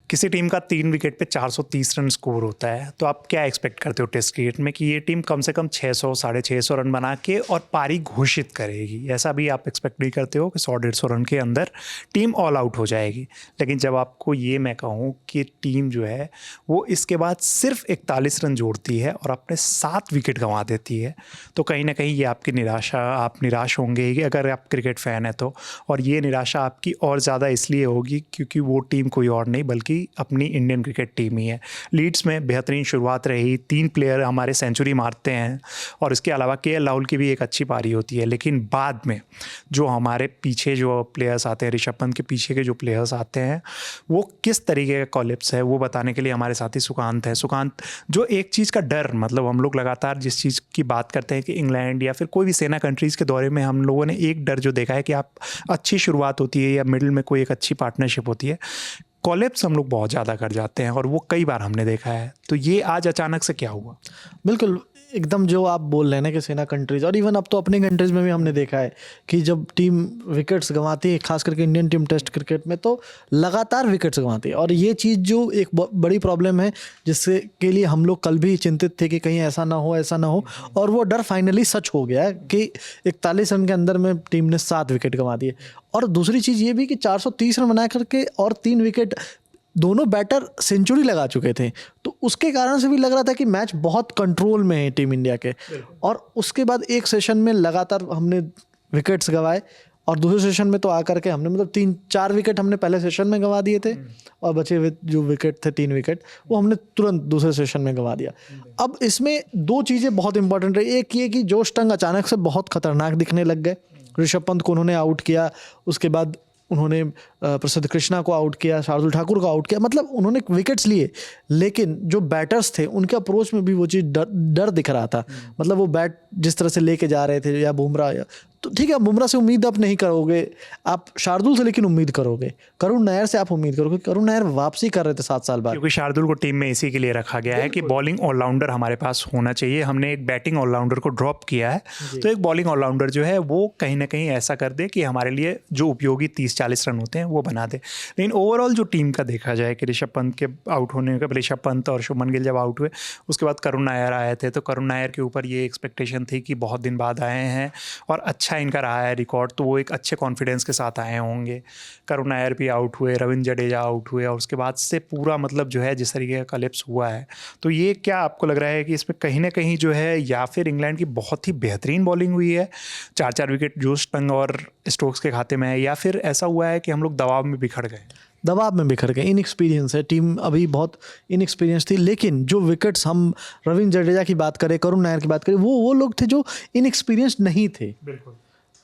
किसी टीम का 3 विकेट पे 430 रन स्कोर होता है, तो आप क्या एक्सपेक्ट करते हो टेस्ट क्रिकेट में कि ये टीम कम से कम 600 650 रन बना के और पारी घोषित करेगी? ऐसा भी आप एक्सपेक्ट नहीं करते हो कि 100-150 रन के अंदर टीम ऑल आउट हो जाएगी? लेकिन जब आपको ये मैं कहूँ कि टीम जो है वो इसके बाद सिर्फ 41 रन जोड़ती है और अपने 7 विकेट गंवा देती है, तो कहीं ना कहीं ये आपकी निराशा, आप निराश होंगे कि अगर आप क्रिकेट फ़ैन है तो। और ये निराशा आपकी और ज़्यादा इसलिए होगी क्योंकि वो टीम कोई और नहीं बल्कि अपनी इंडियन क्रिकेट टीम ही है। लीड्स में बेहतरीन शुरुआत रही, 3 प्लेयर हमारे सेंचुरी मारते हैं और इसके अलावा केएल राहुल की भी एक अच्छी पारी होती है, लेकिन बाद में जो हमारे पीछे जो प्लेयर्स आते हैं, ऋषभ पंत के पीछे के जो प्लेयर्स आते हैं, वो किस तरीके का कॉलिप्स है वो बताने के लिए हमारे साथी सुकांत है। सुकांत, जो एक चीज़ का डर, मतलब हम लोग लगातार जिस चीज़ की बात करते हैं कि इंग्लैंड या फिर कोई भी सेना कंट्रीज़ के दौरे में हम लोगों ने एक डर जो देखा है कि आप अच्छी शुरुआत होती है या मिडिल में कोई एक अच्छी पार्टनरशिप होती है, कॉलेप्स हम लोग बहुत ज़्यादा कर जाते हैं और वो कई बार हमने देखा है। तो ये आज अचानक से क्या हुआ? बिल्कुल एकदम जो आप बोल रहे हैं ना कि सेना कंट्रीज़ और इवन अब तो अपनी कंट्रीज़ में भी हमने देखा है कि जब टीम विकेट्स गंवाती है, खास करके इंडियन टीम टेस्ट क्रिकेट में तो लगातार विकेट्स गंवाती है। और ये चीज़ जो एक बड़ी प्रॉब्लम है जिससे के लिए हम लोग कल भी चिंतित थे कि कहीं ऐसा ना हो, ऐसा ना हो, और वो डर फाइनली सच हो गया है कि 41 रन के अंदर में टीम ने 7 विकेट गंवा दिए। और दूसरी चीज़ ये भी कि 430 रन बना करके और 3 विकेट, दोनों बैटर सेंचुरी लगा चुके थे, तो उसके कारण से भी लग रहा था कि मैच बहुत कंट्रोल में है टीम इंडिया के। और उसके बाद एक सेशन में लगातार हमने विकेट्स गंवाए और दूसरे सेशन में तो आकर के हमने मतलब 3-4 विकेट हमने पहले सेशन में गंवा दिए थे और बचे हुए जो विकेट थे 3 विकेट वो हमने तुरंत दूसरे सेशन में गंवा दिया। अब इसमें 2 चीज़ें बहुत इंपॉर्टेंट रही। एक ये कि जोश टंग अचानक से बहुत खतरनाक दिखने लग गए। ऋषभ पंत को उन्होंने आउट किया, उसके बाद उन्होंने प्रसिद्ध कृष्णा को आउट किया, शार्दुल ठाकुर को आउट किया, मतलब उन्होंने विकेट्स लिए, लेकिन जो बैटर्स थे उनके अप्रोच में भी वो चीज़ डर दिख रहा था। मतलब वो बैट जिस तरह से लेके जा रहे थे, या बुमराह, या तो ठीक है बुमराह से उम्मीद आप नहीं करोगे, आप शार्दुल से लेकिन उम्मीद करोगे, करुण नायर से आप उम्मीद करोगे। करुण नायर वापसी कर रहे थे 7 साल बाद, क्योंकि शार्दुल को टीम में इसी के लिए रखा गया है कि बॉलिंग ऑलराउंडर हमारे पास होना चाहिए। हमने एक बैटिंग ऑलराउंडर को ड्रॉप किया है, तो एक बॉलिंग ऑलराउंडर जो है वो कहीं ना कहीं ऐसा कर दे कि हमारे लिए जो उपयोगी 30-40 रन होते हैं वो बना दे। लेकिन ओवरऑल जो टीम का देखा जाए कि ऋषभ पंत के आउट होने का, ऋषभ पंत और शुभमन गिल जब आउट हुए उसके बाद करुण नायर आए थे, तो करुण नायर के ऊपर ये एक्सपेक्टेशन थी कि बहुत दिन बाद आए हैं और अच्छा इनका रहा है रिकॉर्ड, तो वो एक अच्छे कॉन्फिडेंस के साथ आए होंगे। करुण नायर भी आउट हुए, रविंद्र जडेजा आउट हुए और उसके बाद से पूरा मतलब जो है जिस तरीके का कलिप्स हुआ है, तो ये क्या आपको लग रहा है कि इसमें कहीं ना कहीं जो है या फिर इंग्लैंड की बहुत ही बेहतरीन बॉलिंग हुई है, 4-4 विकेट जोश टंग और स्टोक्स के खाते में है, या फिर ऐसा हुआ है कि हम लोग दबाव में बिखर गए? दबाव में बिखर गए, इनएक्सपीरियंस है टीम, अभी बहुत इनएक्सपीरियंस थी। लेकिन जो विकेट्स, हम रविंद्र जडेजा की बात करें, करुण नायर की बात करें, वो लोग थे जो इनएक्सपीरियंस नहीं थे। बिल्कुल।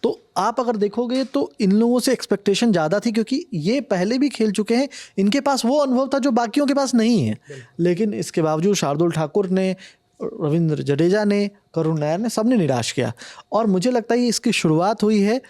तो आप अगर देखोगे तो इन लोगों से एक्सपेक्टेशन ज़्यादा थी क्योंकि ये पहले भी खेल चुके हैं, इनके पास वो अनुभव था जो बाकियों के पास नहीं है। लेकिन इसके बावजूद शार्दुल ठाकुर ने, रविंद्र जडेजा ने, करुण नायर ने, सबने निराश किया। और मुझे लगता है ये इसकी शुरुआत हुई है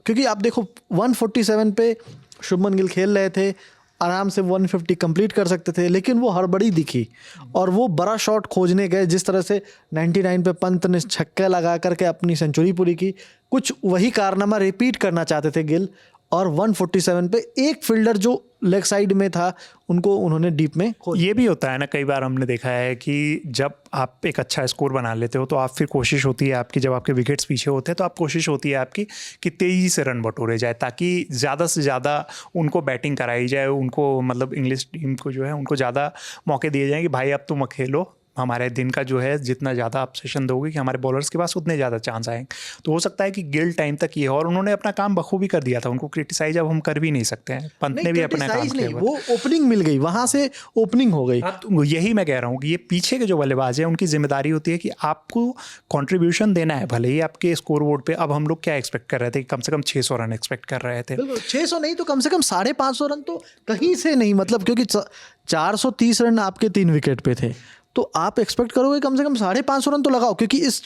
क्योंकि आप देखो 147 पे शुभमन गिल खेल रहे थे, आराम से 150 कंप्लीट कर सकते थे, लेकिन वो हड़बड़ी दिखी और वो बड़ा शॉट खोजने गए। जिस तरह से 99 पे पंत ने छक्का लगा करके अपनी सेंचुरी पूरी की, कुछ वही कारनामा रिपीट करना चाहते थे गिल, और 147 पे एक फील्डर जो लेग साइड में था उनको उन्होंने डीप में खोज। ये भी होता है ना, कई बार हमने देखा है कि जब आप एक अच्छा स्कोर बना लेते हो तो आप फिर कोशिश होती है आपकी, जब आपके विकेट्स पीछे होते हैं तो आप कोशिश होती है आपकी कि तेज़ी से रन बटोरे जाए ताकि ज़्यादा से ज़्यादा उनको बैटिंग कराई जाए, उनको मतलब इंग्लिश टीम को जो है उनको ज़्यादा मौके दिए जाएँ कि भाई अब तुम खेलो, हमारे दिन का जो है जितना ज़्यादा आप सेशन दोगे कि हमारे बॉलर्स के पास उतने ज़्यादा चांस आएंगे। तो हो सकता है कि गिल टाइम तक ये, और उन्होंने अपना काम बखूबी कर दिया था, उनको क्रिटिसाइज अब हम कर भी नहीं सकते हैं। पंत ने भी अपना काम किया, वो ओपनिंग मिल गई, वहाँ से ओपनिंग हो गई। तो यही मैं कह रहा हूँ कि ये पीछे के जो बल्लेबाज हैं उनकी जिम्मेदारी होती है कि आपको कंट्रीब्यूशन देना है, भले ही आपके स्कोर बोर्ड पे। अब हम लोग क्या एक्सपेक्ट कर रहे थे कि कम से कम 600 रन एक्सपेक्ट कर रहे थे। 600 नहीं तो कम से कम 550 रन तो कहीं से नहीं, मतलब क्योंकि 430 रन आपके 3 विकेट पे थे, तो आप एक्सपेक्ट करोगे कम से कम 550 रन तो लगाओ। क्योंकि इस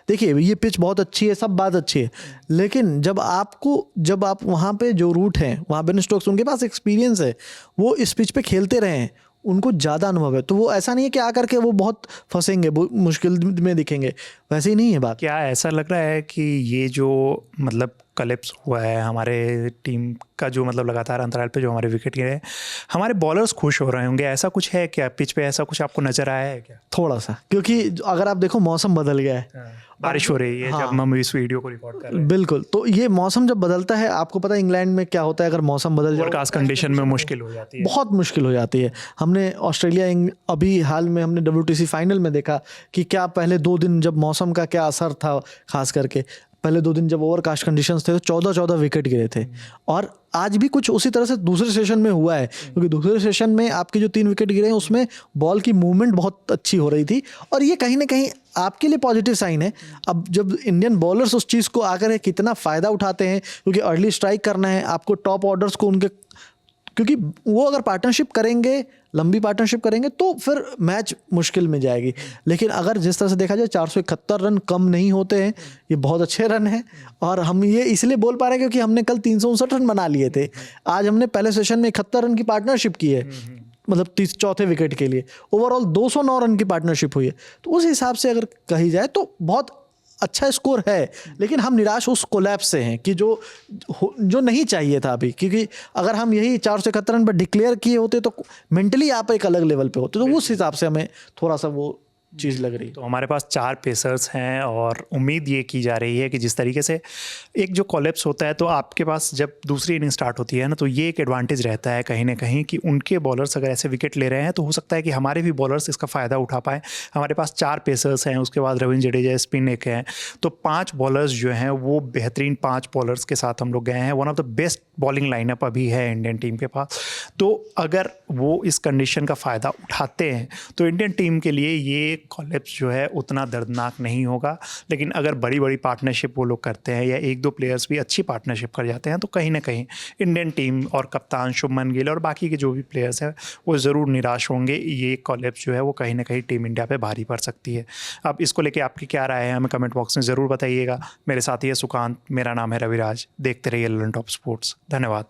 देखिए ये पिच बहुत अच्छी है, सब बात अच्छी है, लेकिन जब आप वहाँ पे जो रूट है, वहाँ बेन स्टोक्स उनके पास एक्सपीरियंस है, वो इस पिच पे खेलते रहे हैं, उनको ज़्यादा अनुभव है, तो वो ऐसा नहीं है कि आकर के वो बहुत फंसेंगे, मुश्किल में दिखेंगे। वैसे ही नहीं है बात। क्या ऐसा लग रहा है कि ये जो मतलब कलेप्स हुआ है हमारे टीम का, जो मतलब लगातार अंतराल पे जो हमारे विकेट गिरे, हमारे बॉलर्स खुश हो रहे होंगे, ऐसा कुछ है क्या पिच पे? ऐसा कुछ आपको नजर आया है क्या? थोड़ा सा, क्योंकि अगर आप देखो मौसम बदल गया है, बारिश हो रही है जब हम इस वीडियो को रिकॉर्ड कर रहे हैं। बिल्कुल। तो ये मौसम जब बदलता है, आपको पता है इंग्लैंड में क्या होता है, अगर मौसम बदल जाए फोरकास्ट कंडीशन में मुश्किल हो जाती है, बहुत मुश्किल हो जाती है। हमने ऑस्ट्रेलिया अभी हाल में हमने WTC फाइनल में देखा कि क्या पहले 2 दिन जब मौसम का क्या असर था, खास करके पहले 2 दिन जब ओवरकास्ट कंडीशंस थे तो 14-14 विकेट गिरे थे। और आज भी कुछ उसी तरह से दूसरे सेशन में हुआ है, क्योंकि दूसरे सेशन में आपके जो 3 विकेट गिरे हैं उसमें बॉल की मूवमेंट बहुत अच्छी हो रही थी, और ये कहीं ना कहीं आपके लिए पॉजिटिव साइन है। अब जब इंडियन बॉलर्स उस चीज़ को आकर कितना फ़ायदा उठाते हैं, क्योंकि अर्ली स्ट्राइक करना है आपको, टॉप ऑर्डर्स को उनके, क्योंकि वो अगर पार्टनरशिप करेंगे, लंबी पार्टनरशिप करेंगे तो फिर मैच मुश्किल में जाएगी। लेकिन अगर जिस तरह से देखा जाए 471 रन कम नहीं होते हैं, ये बहुत अच्छे रन हैं। और हम ये इसलिए बोल पा रहे हैं क्योंकि हमने कल 359 रन बना लिए थे, आज हमने पहले सेशन में 71 रन की पार्टनरशिप की है, मतलब 4थे विकेट के लिए ओवरऑल 209 रन की पार्टनरशिप हुई है। तो उस हिसाब से अगर कही जाए तो बहुत अच्छा स्कोर है। लेकिन हम निराश उस कोलैप्स से हैं कि जो नहीं चाहिए था अभी, क्योंकि अगर हम यही 471 रन पर डिक्लेयर किए होते तो मेंटली आप एक अलग लेवल पे होते, तो उस हिसाब से हमें थोड़ा सा वो चीज़ लग रही। तो हमारे पास 4 पेसर्स हैं और उम्मीद ये की जा रही है कि जिस तरीके से एक जो कोलैप्स होता है, तो आपके पास जब दूसरी इनिंग स्टार्ट होती है ना, तो ये एक एडवांटेज रहता है कहीं ना कहीं कि उनके बॉलर्स अगर ऐसे विकेट ले रहे हैं तो हो सकता है कि हमारे भी बॉलर्स इसका फ़ायदा उठा पाएँ। हमारे पास 4 पेसर्स हैं, उसके बाद रविंद्र जडेजा स्पिन एक है, तो 5 बॉलर्स जो हैं वो बेहतरीन 5 बॉलर्स के साथ हम लोग गए हैं। One of the best bowling lineup अभी है इंडियन टीम के पास। तो अगर वो इस कंडीशन का फ़ायदा उठाते हैं तो इंडियन टीम के लिए ये कोलैप्स जो है उतना दर्दनाक नहीं होगा। लेकिन अगर बड़ी बड़ी पार्टनरशिप वो लोग करते हैं या 1-2 प्लेयर्स भी अच्छी पार्टनरशिप कर जाते हैं, तो कहीं ना कहीं इंडियन टीम और कप्तान शुभमन गिल और बाकी के जो भी प्लेयर्स हैं वो ज़रूर निराश होंगे। ये कोलैप्स जो है वो कहीं ना कहीं टीम इंडिया पे भारी पड़ सकती है। अब इसको लेके आपकी क्या राय है, हमें कमेंट बॉक्स में ज़रूर बताइएगा। मेरे साथ ही है सुकांत, मेरा नाम है रविराज। देखते रहिए ललन टॉप स्पोर्ट्स। धन्यवाद।